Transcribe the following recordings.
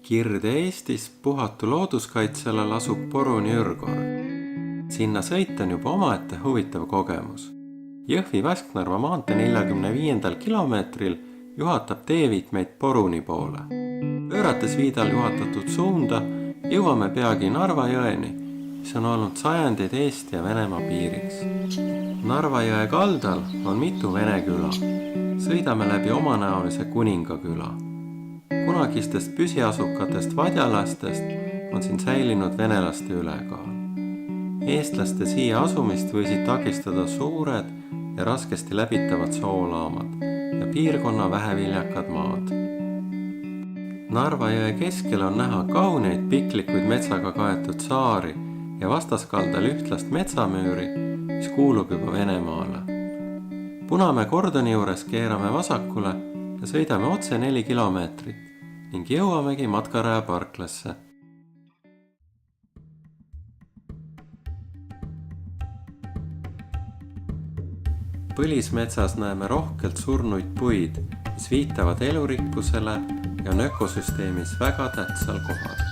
Kirde-Eestis Puhatu looduskaitsealal asub Poruni ürgorg. Sinna sõit on juba omaette huvitav kogemus. Jõhvi-Vasknarva maantee 45. kilomeetril juhatab teeviit meid Poruni poole. Pöörates Viidal juhatatud suunda jõuame peagi Narva jõeni, mis on olnud sajandeid Eesti ja Venemaa piiriks. Narva jõe kaldal on mitu vene küla. Sõidame läbi omanäolise Kuningaküla. Kunagistest püsiasukatest vadjalastest on siin säilinud venelaste ülekaal. Eestlaste siia asumist võisid takistada suured ja raskesti läbitavad soolaamad ja piirkonna väheviljakad maad. Narva jõe keskel on näha kauneid piklikuid metsaga kaetud saari ja vastaskaldal ühtlast metsamüüri, mis kuulub juba Venemaale. Punamäe kordoni juures keerame vasakule ja sõidame otse 4 kilomeetrit ning jõuamegi Matkaraja parklasse. Põlismetsas näeme rohkelt surnuid puid, mis viitavad elurikkusele ja on ökosüsteemis väga tähtsal kohal.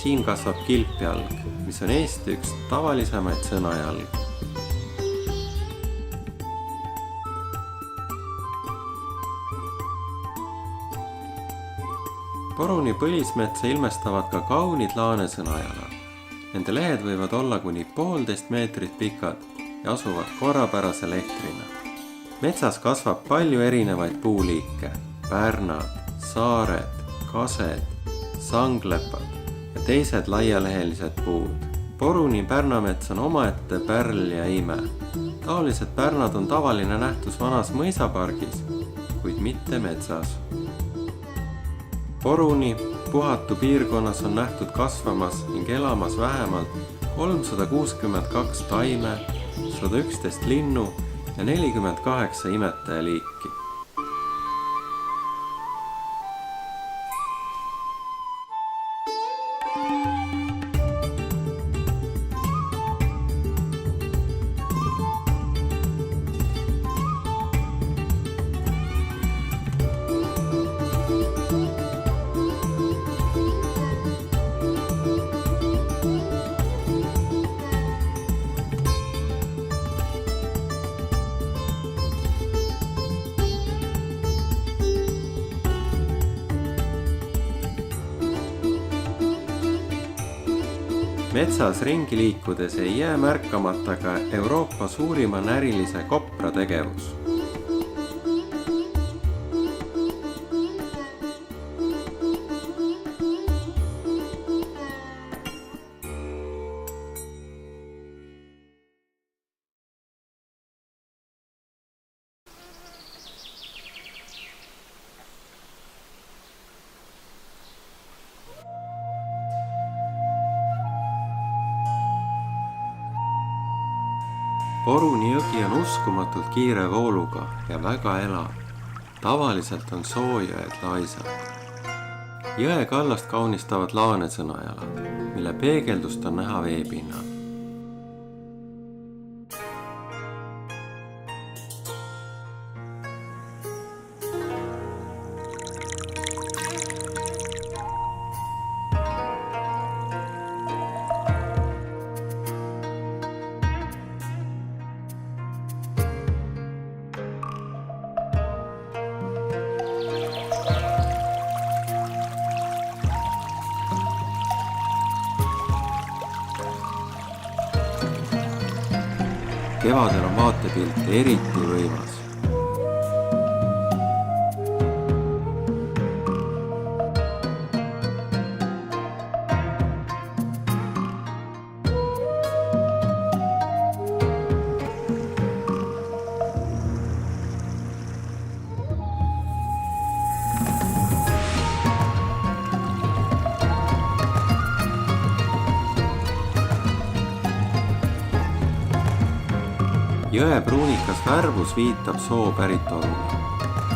Siin kasvab kilpjalg, mis on Eesti üks tavalisemaid sõnajalg. Poruni põlismetsa ilmestavad ka kaunid laanesõnajalad. Nende lehed võivad olla kuni 1,5 meetrit pikad ja asuvad korrapärase lehtrina. Metsas kasvab palju erinevaid puuliike, pärnad, saared, kased, sanglepad ja teised laialehelised puud. Poruni pärnamets on omaette pärl ja ime. Taolised pärnad on tavaline nähtus vanas mõisapargis, kuid mitte metsas. Poruni Puhatu piirkonnas on nähtud kasvamas ning elamas vähemalt 362 taime, 111 linnu ja 48 imetajaliiki. Metsas ringi liikudes ei jää märkamata ka Euroopa suurima närilise kopra tegevus. Poruni jõgi on uskumatult kiire vooluga ja väga elav. Tavaliselt on soojõed laisad. Jõe kallast kaunistavad laanesõnajalad, mille peegeldust on näha veepinnal. Kevadel on vaatepilt eriti võimas. Jõe pruunikas värvus viitab soo päritolule.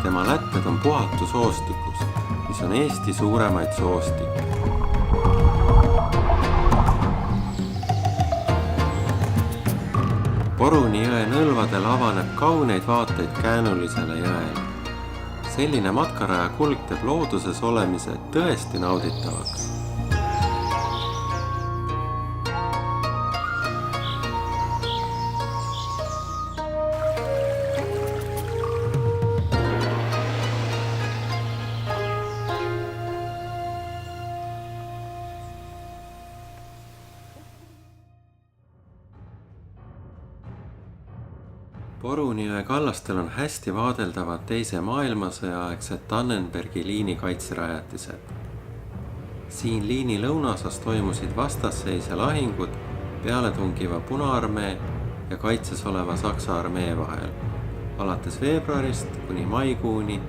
Tema lätted on Puhatu soostikus, mis on Eesti suuremaid soostikke. Poruni jõe nõlvadel avaneb kauneid vaateid käänulisele jõele. Selline matkaraja kulg teeb looduses olemise tõesti nauditavaks. Poruni jõe kallastel on hästi vaadeldavad teise maailmasõja aegsed Tannenbergi liini kaitserajatised. Siin liini lõunaosas toimusid vastasseis ja lahingud pealetungiva Punaarmee ja kaitses oleva Saksa armee vahel, alates veebruarist kuni maikuuni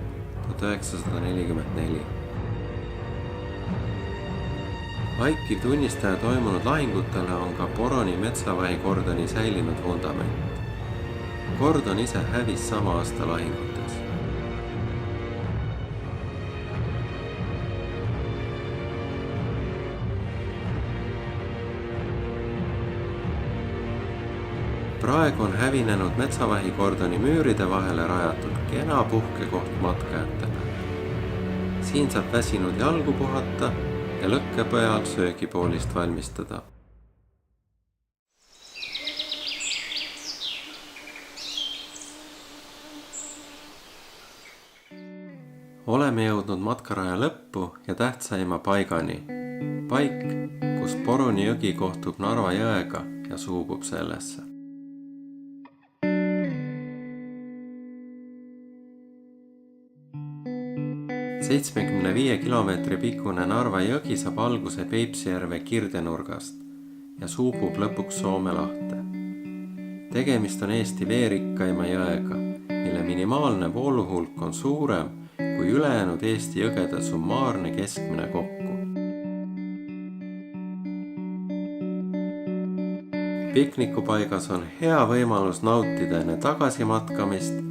1944. Vaikiv tunnistaja toimunud lahingutele on ka Poroni metsavahi kordoni säilinud vundament. Kordon ise hävis sama aasta lahingutes. Praegu on hävinenud metsavahi kordoni müüride vahele rajatud kena puhkekoht matkajatele. Siin saab väsinud jalgu puhata ja lõkkepõjal söögipoolist valmistada. Oleme jõudnud matkaraja lõppu ja tähtsaima paigani. Paik, kus Poruni jõgi kohtub Narva jõega ja suubub sellesse. 75 kilomeetri pikkune Narva jõgi saab alguse Peipsijärve kirdenurgast ja suubub lõpuks Soome lahte. Tegemist on Eesti veerikkaima jõega, mille minimaalne vooluhulk on suurem kui ülejäänud Eesti jõgede summaarne keskmine kokku. Piknikupaigas on hea võimalus nautida enne tagasimatkamist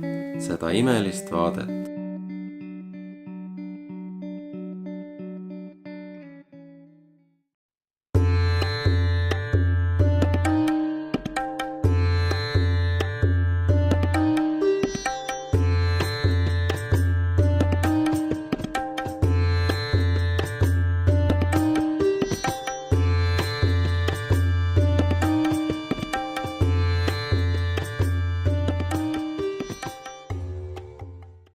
seda imelist vaadet.